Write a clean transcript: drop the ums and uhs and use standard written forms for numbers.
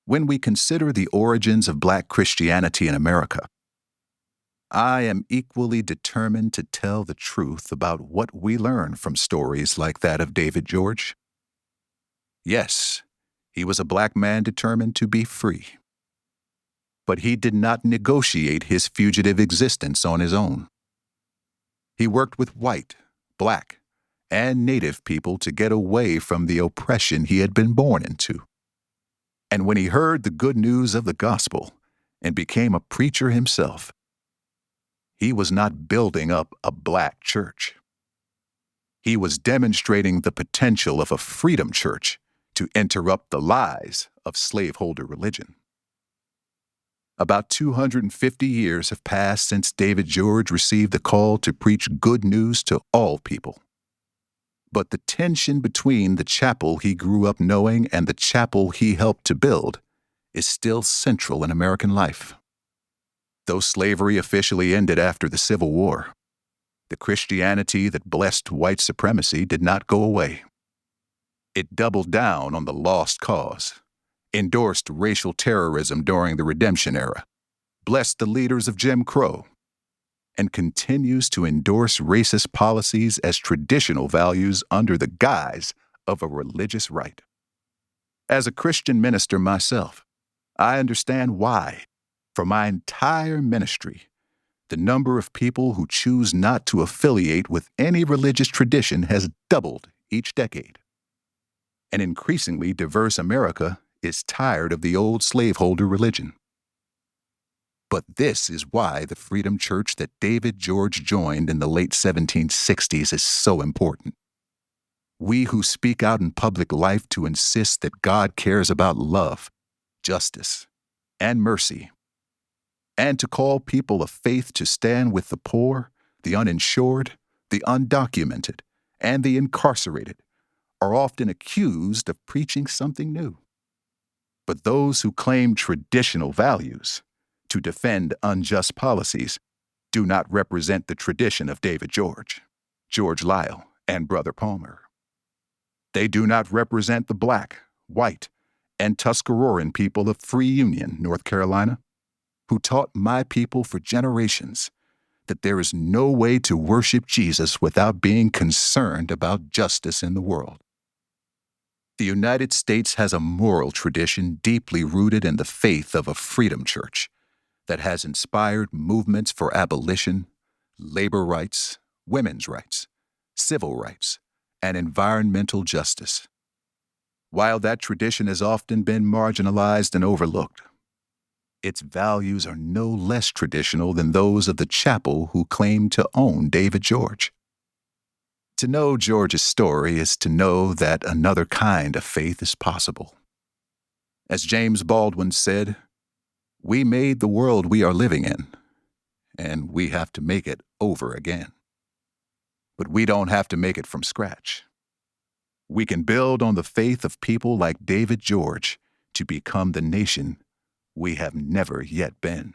When we consider the origins of Black Christianity in America, I am equally determined to tell the truth about what we learn from stories like that of David George. Yes, he was a Black man determined to be free. But he did not negotiate his fugitive existence on his own. He worked with white, Black, and Native people to get away from the oppression he had been born into. And when he heard the good news of the gospel and became a preacher himself, he was not building up a Black church. He was demonstrating the potential of a freedom church to interrupt the lies of slaveholder religion. About 250 years have passed since David George received the call to preach good news to all people. But the tension between the chapel he grew up knowing and the chapel he helped to build is still central in American life. Though slavery officially ended after the Civil War, the Christianity that blessed white supremacy did not go away. It doubled down on the lost cause, endorsed racial terrorism during the Redemption era, blessed the leaders of Jim Crow, and continues to endorse racist policies as traditional values under the guise of a religious right. As a Christian minister myself, I understand why, for my entire ministry, the number of people who choose not to affiliate with any religious tradition has doubled each decade. An increasingly diverse America is tired of the old slaveholder religion. But this is why the Freedom Church that David George joined in the late 1760s is so important. We who speak out in public life to insist that God cares about love, justice, and mercy, and to call people of faith to stand with the poor, the uninsured, the undocumented, and the incarcerated, are often accused of preaching something new. But those who claim traditional values to defend unjust policies do not represent the tradition of David George, George Liele, and Brother Palmer. They do not represent the Black, white, and Tuscaroran people of Free Union, North Carolina, who taught my people for generations that there is no way to worship Jesus without being concerned about justice in the world. The United States has a moral tradition deeply rooted in the faith of a freedom church that has inspired movements for abolition, labor rights, women's rights, civil rights, and environmental justice. While that tradition has often been marginalized and overlooked, its values are no less traditional than those of the chapel who claim to own David George. To know George's story is to know that another kind of faith is possible. As James Baldwin said, "We made the world we are living in, and we have to make it over again. But we don't have to make it from scratch. We can build on the faith of people like David George to become the nation we have never yet been."